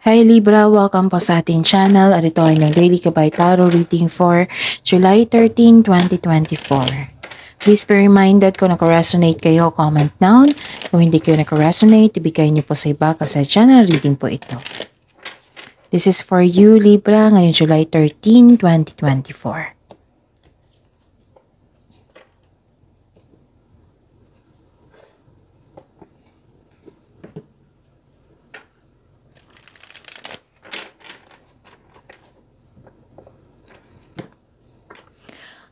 Hi Libra, welcome po sa ating channel at ito ay ng Daily Gabay Tarot Reading for July 13, 2024. Please be reminded kung naka-resonate kayo, comment down. Kung hindi kayo naka-resonate, ibigay niyo po sa iba kasi channel reading po ito. This is for you Libra ngayong July 13, 2024.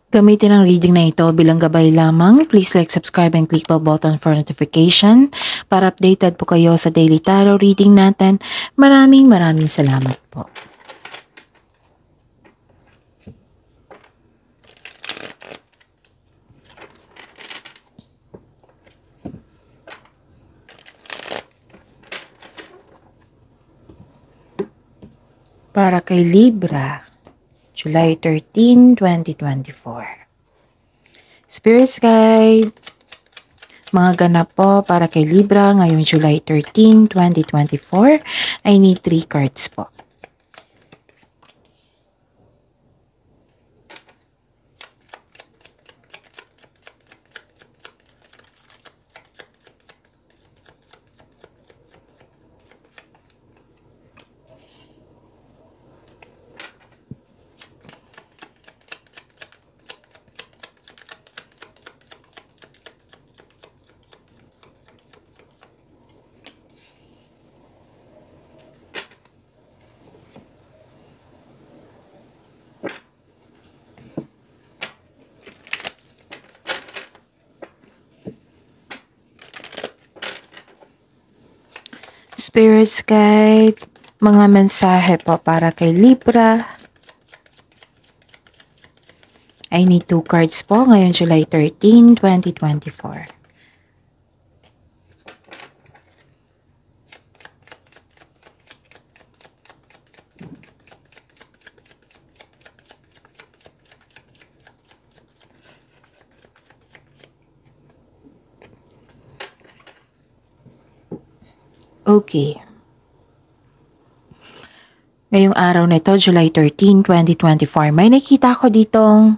Gamitin ang reading na ito bilang gabay lamang. Please like, subscribe, and click bell button for notification para updated po kayo sa daily tarot reading natin. Maraming salamat po. Para kay Libra, July 13, 2024. Spirit's Guide. Mga ganap po para kay Libra ngayong July 13, 2024. I need 3 cards po. Spirit's Guide, mga mensahe po para kay Libra. I need 2 cards po ngayong July 13, 2024. Okay. Ngayong araw na ito, July 13, 2024, may nakita ko ditong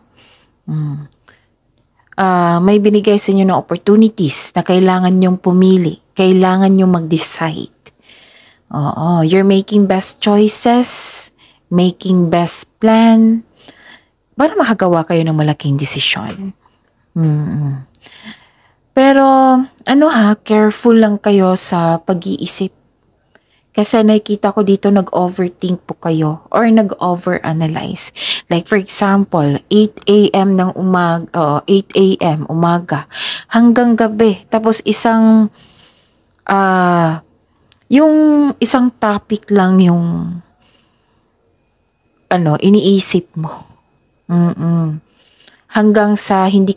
may binigay sa inyo ng opportunities na kailangan nyong pumili, kailangan nyong mag-decide. Oo, you're making best choices, making best plan, para makagawa kayo ng malaking desisyon. Pero, careful lang kayo sa pag-iisip. Kasi nakikita ko dito nag-overthink po kayo or nag-overanalyze. Like for example, 8 a.m. umaga hanggang gabi. Tapos yung isang topic lang yung iniisip mo. Hanggang sa hindi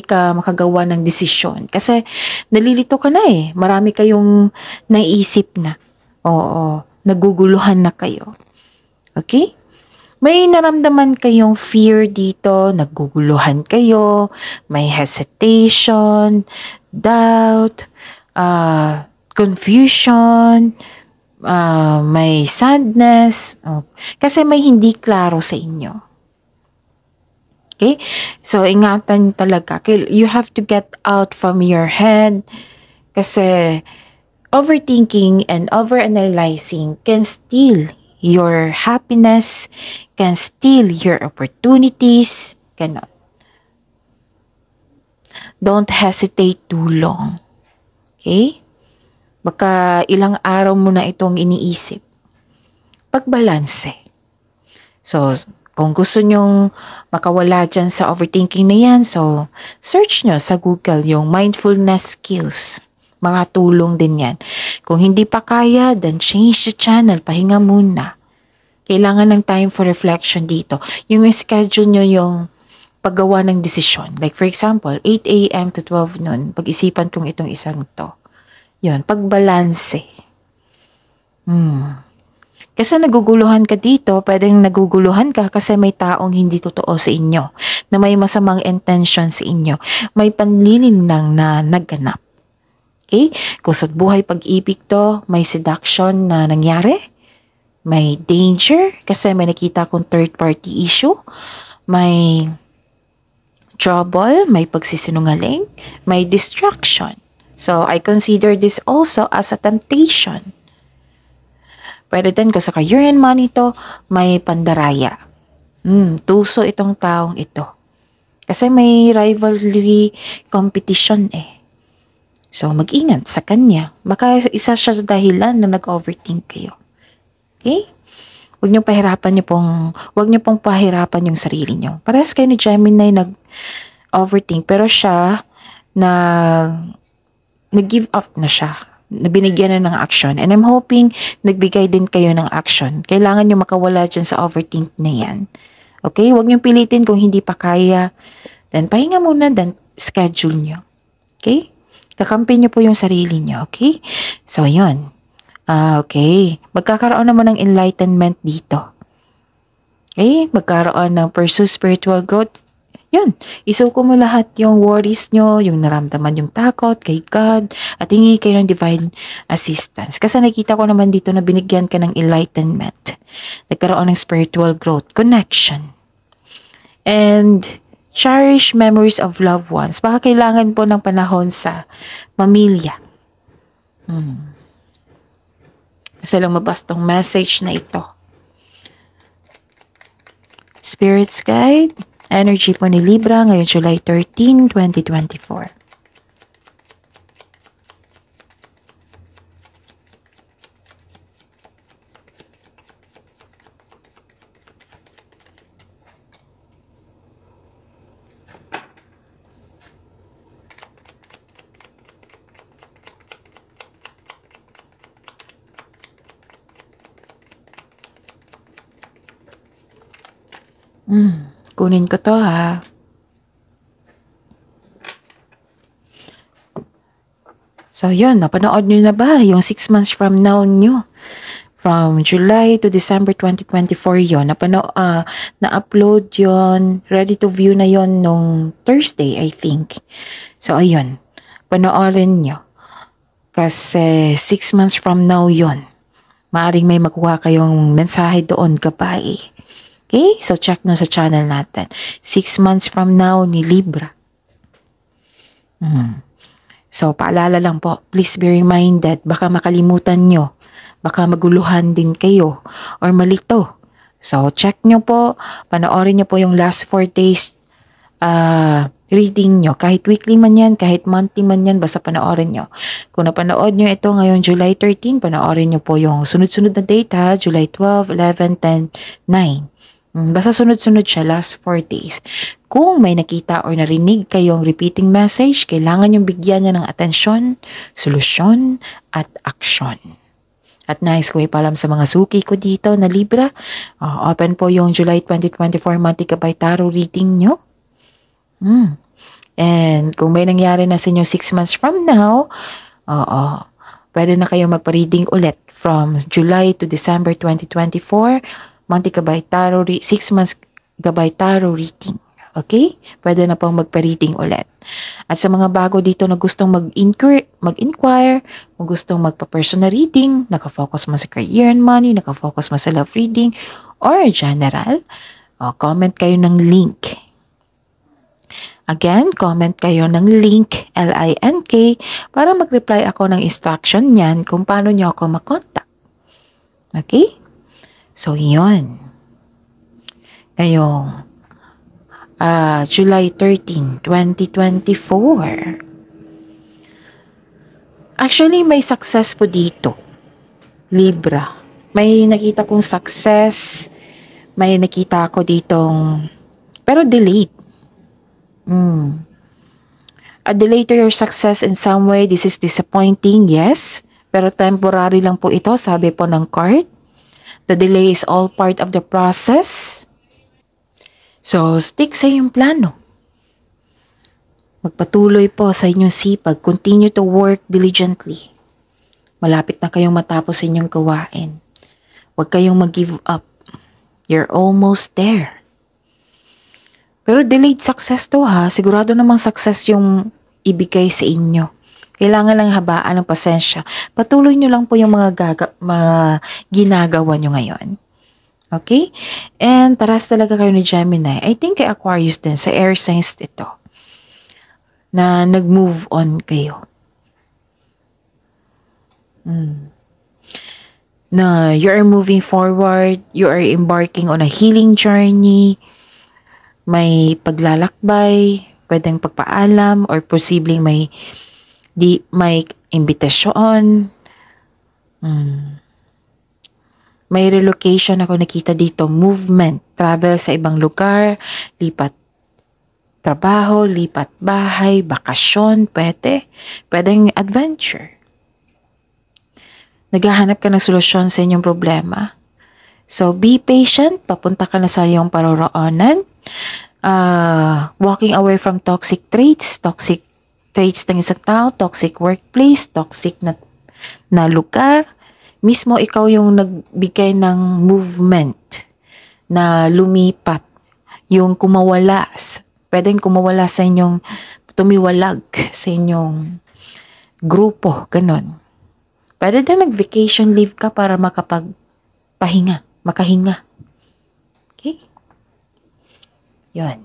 ka makagawa ng desisyon. Kasi nalilito ka na eh. Marami kayong naisip na. Oo, naguguluhan na kayo. Okay? May naramdaman kayong fear dito, naguguluhan kayo, may hesitation, doubt, confusion, may sadness. Kasi may hindi klaro sa inyo. Okay? So, ingatan talaga. You have to get out from your head kasi overthinking and overanalyzing can steal your happiness, can steal your opportunities, cannot. Don't hesitate too long. Okay? Baka ilang araw mo na itong iniisip. Pagbalanse. So, kung gusto nyong makawala dyan sa overthinking na yan, so search nyo sa Google yung mindfulness skills. Mga tulong din yan. Kung hindi pa kaya, then change the channel. Pahinga muna. Kailangan ng time for reflection dito. Yung schedule nyo yung paggawa ng desisyon. Like for example, 8 a.m. to 12 noon, pag-isipan kong itong isang to. Yun, pagbalanse. Kasi naguguluhan ka dito, pwedeng naguguluhan ka kasi may taong hindi totoo sa inyo, na may masamang intention sa inyo. May panlilinlang na nagganap. Okay? Kung sa buhay pag-ibig to, may seduction na nangyari, May danger kasi may nakita akong third party issue. May trouble, may pagsisinungaling, may distraction. So, I consider this also as a temptation. Pwede din kung sa ka-urine money to, may pandaraya. Tuso itong taong ito. Kasi may rivalry competition eh. So, mag-ingat sa kanya. Baka isa siya sa dahilan na nag-overthink kayo. Okay? Huwag niyo pong pahirapan yung sarili niyo. Parehas kayo ni Gemini nag-overthink, pero siya nag-give up na siya. Binigyan na ng action. And I'm hoping nagbigay din kayo ng action. Kailangan niyo makawala dyan sa overthink na yan. Okay? Huwag niyo pilitin kung hindi pa kaya. Then pahinga muna, then schedule niyo. Okay? Kakampi niyo po yung sarili niyo. Okay? So, yun. Okay. Magkakaroon naman ng enlightenment dito. Okay? Magkaroon ng pursue spiritual growth. Yun. Isuko mo lahat yung worries nyo, yung naramdaman yung takot kay God, at hingi kayo ng divine assistance. Kasi nakita ko naman dito na binigyan ka ng enlightenment. Nagkaroon ng spiritual growth, connection. And cherish memories of loved ones. Baka kailangan po ng panahon sa pamilya. Kasi lumabas tong message na ito. Spirit's Guide, energy po ni Libra ngayon July 13, 2024. Kunin ko to ha. So yun, napanood nyo na ba yung 6 months from now nyo? From July to December 2024 yun. Na-upload yun. Ready to view na yun nung Thursday, I think. So ayun, panoorin nyo. Kasi 6 months from now yun. Maaring may makuha kayong mensahe doon gabay. Okay? So, check nyo sa channel natin. 6 months from now ni Libra. So, paalala lang po. Please be reminded. Baka makalimutan nyo. Baka maguluhan din kayo. Or malito. So, check nyo po. Panoorin nyo po yung last 4 days reading nyo. Kahit weekly man yan, kahit monthly man yan, basta panoorin nyo. Kung napanood nyo ito ngayon July 13, panoorin nyo po yung sunod-sunod na date ha. July 12, 11, 10, 9. Basta sunod-sunod siya last 4 days. Kung may nakita or narinig kayong repeating message, kailangan yung bigyan niya ng atensyon, solusyon, at aksyon. At nais ko ipalam sa mga suki ko dito na Libra, open po yung July 2024 monthly gabay tarot reading nyo. And kung may nangyari na sa inyo 6 months from now, pwede na kayo magpa-reading ulit from July to December 2024, monthly gabay tarot, 6 months gabay tarot reading. Okay? Pwede na pong magpa-reading ulit. At sa mga bago dito na gustong mag-inquire, kung gustong magpa-personal reading, nakafocus mo sa career and money, nakafocus mo sa love reading, or general, comment kayo ng link. Again, comment kayo ng link, LINK, para mag-reply ako ng instruction niyan kung paano niyo ako makontak. Okay? So, yun. Ngayong July 13, 2024. Actually, may success po dito. Libra. May nakita kong success. May nakita ako ditong, pero delayed. A delay to your success in some way. This is disappointing, yes. Pero temporary lang po ito, sabi po ng card. The delay is all part of the process. So, stick sa iyong plano. Magpatuloy po sa inyong sipag. Continue to work diligently. Malapit na kayong matapos inyong gawain. Huwag kayong mag-give up. You're almost there. Pero delayed success to ha. Sigurado namang success yung ibigay sa inyo. Kailangan lang habaan ng pasensya. Patuloy nyo lang po yung mga ginagawa nyo ngayon. Okay? And paras talaga kayo ni Gemini. I think kay Aquarius din, sa air signs ito, na nag-move on kayo. Na you are moving forward, you are embarking on a healing journey, may paglalakbay, pwedeng pagpaalam, or posibleng may imbitasyon. May relocation ako nakita dito, movement, travel sa ibang lugar, lipat trabaho, lipat bahay, bakasyon, pwedeng adventure. Naghahanap ka ng solusyon sa inyong problema. So, be patient, papunta ka na sa iyong paroroonan. Walking away from toxic traits ng isang tao, toxic workplace, toxic na lugar. Mismo ikaw yung nagbigay ng movement na lumipat, yung kumawala, pwedeng kumawala sa inyong, tumiwalag sa inyong grupo, ganun. Pwede din nag-vacation leave ka para makahinga. Okay? Yun.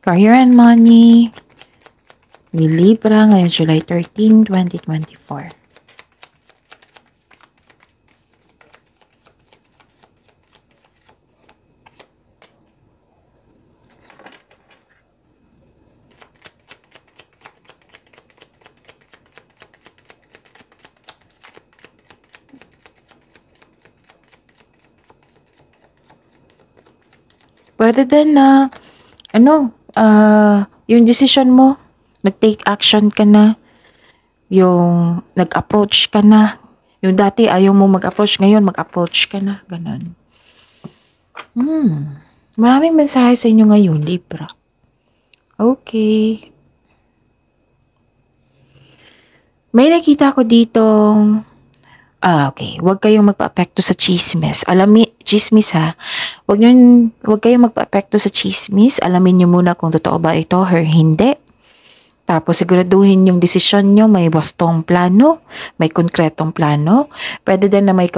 Career and money. May Libra ngayon July 13, 2024. Pwede din na, yung decision mo, nag-take action ka na, yung nag-approach ka na, yung dati ayaw mo mag-approach, ngayon mag-approach ka na, ganun. Maraming mensahe sa inyo ngayon, Libra. Okay. May nakita ko ditong, okay, huwag kayong magpa-apekto sa chismis. Chismis ha. Huwag kayong magpa-apekto sa chismis. Alamin nyo muna kung totoo ba ito or hindi. Tapos siguraduhin yung desisyon nyo, may wastong plano, may konkretong plano. Pwede din na may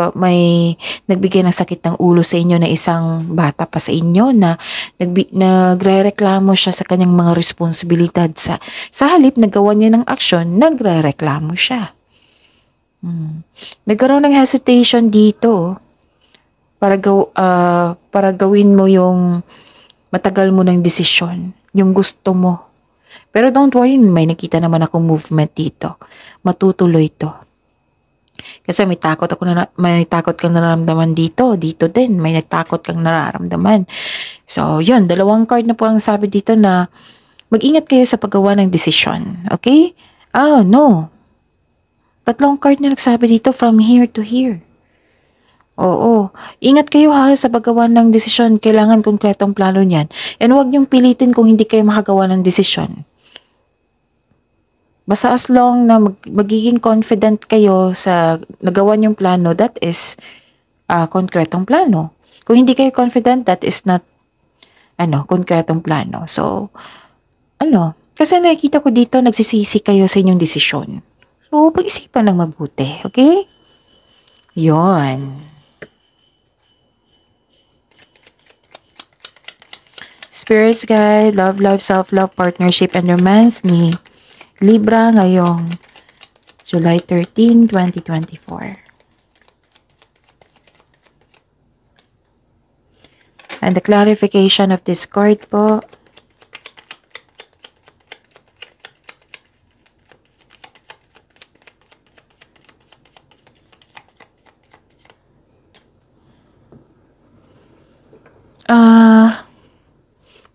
nagbigay ng sakit ng ulo sa inyo na isang bata pa sa inyo na nagre-reklamo siya sa kanyang mga responsibilidad. Sa halip nagawa niya ng aksyon, nagre-reklamo siya. Nagkaroon ng hesitation dito para gawin mo yung matagal mo ng desisyon, yung gusto mo. Pero don't worry, may nakita naman akong movement dito. Matutuloy to. Kasi may takot kang nararamdaman dito. Dito din, may nagtakot kang nararamdaman. So, yun, 2 card na po ang sabi dito na mag-ingat kayo sa paggawa ng desisyon. Okay? No. 3 card na nagsabi dito from here to here. Oo. Ingat kayo ha sa paggawa ng desisyon. Kailangan konkretong plano niyan. And huwag niyong pilitin kung hindi kayo makagawa ng desisyon. Basta as long na magiging confident kayo sa nagawa niyong plano, that is konkretong plano. Kung hindi kayo confident, that is not konkretong plano. So, kasi nakikita ko dito, nagsisisi kayo sa inyong desisyon. So, pag-isipan lang mabuti, okay? Yon. Spirits guide, love, self-love, partnership, and romance ni Libra ngayong July 13, 2024. And the clarification of this card po.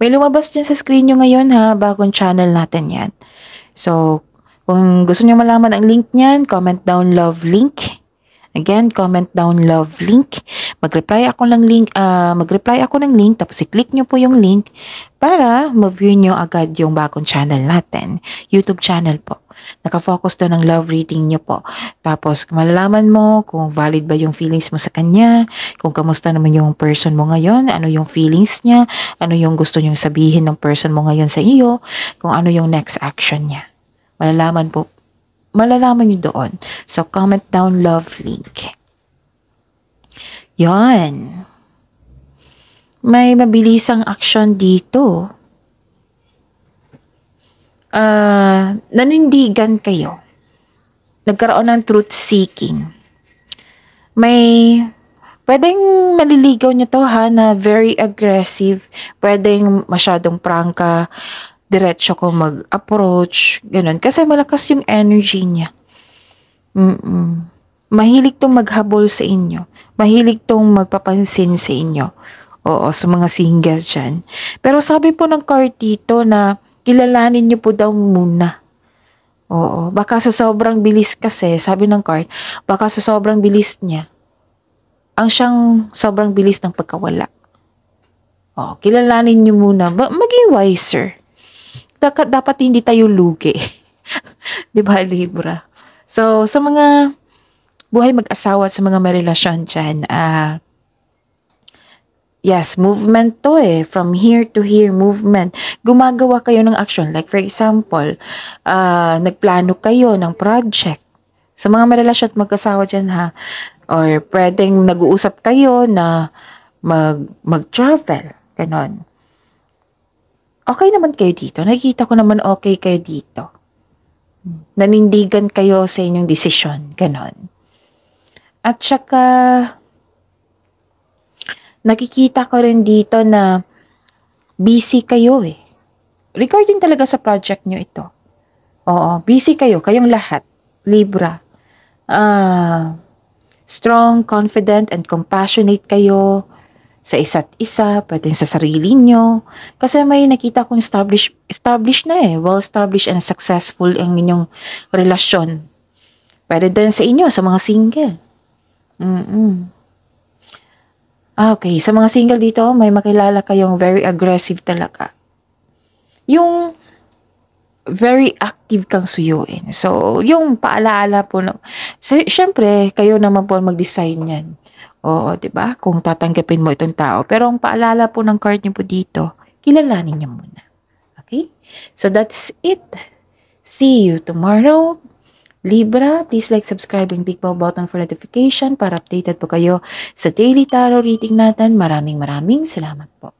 May lumabas dyan sa screen nyo ngayon ha, bagong channel natin yan. So, kung gusto nyo malaman ang link niyan, comment down love link. Again, comment down love link. mag-reply ako ng link, tapos i-click nyo po yung link para ma-view nyo agad yung bagong channel natin, YouTube channel po. Nakafocus doon ang love reading nyo po. Tapos malalaman mo kung valid ba yung feelings mo sa kanya, kung kamusta naman yung person mo ngayon, ano yung feelings niya, ano yung gusto nyong sabihin ng person mo ngayon sa iyo, kung ano yung next action niya. Malalaman nyo doon. So, comment down love link. Yon. May mabilisang action dito. Nanindigan kayo. Nagkaroon ng truth seeking. Pwedeng maliligaw nyo to na very aggressive. Pwedeng masyadong prangka. Diretso ko mag-approach, ganun. Kasi malakas yung energy niya. Mahilig tong maghabol sa inyo. Mahilig tong magpapansin sa inyo. Oo, sa mga singles dyan. Pero sabi po ng card dito na kilalanin niyo po daw muna. Oo, baka sa sobrang bilis kasi, sabi ng card, baka sa sobrang bilis niya, ang siyang sobrang bilis ng pagkawala. Oo, kilalanin niyo muna. Maging wiser. Dapat hindi tayo lugi. Di ba, Libra? So, sa mga buhay mag-asawa at sa mga may relasyon dyan, yes, movement to from here to here, movement. Gumagawa kayo ng action. Like for example, nagplano kayo ng project. Sa mga may relasyon at mag-asawa dyan or pwedeng nag-uusap kayo na mag-travel. Ganon. Okay naman kayo dito. Nakikita ko naman okay kayo dito. Nanindigan kayo sa inyong desisyon. Ganon. At saka, nakikita ko rin dito na busy kayo Regarding talaga sa project nyo ito. Oo, busy kayo. Kayong lahat. Libra. Strong, confident, and compassionate kayo sa isa't isa, pwedeng sa sarili nyo. Kasi may nakita kong established na well-established and successful ang inyong relasyon. Pwede din sa inyo, sa mga single. Okay, sa mga single dito, may makilala kayong very aggressive talaga. Yung very active kang suyuin. So, yung paalaala po, syempre, kayo naman po mag-design yan. Oo, diba? Kung tatanggapin mo itong tao. Pero ang paalala po ng card niyo po dito, kilalanin niyo muna. Okay? So, that's it. See you tomorrow. Libra, please like, subscribe, and big bell button for notification para updated po kayo sa daily tarot reading natin. Maraming salamat po.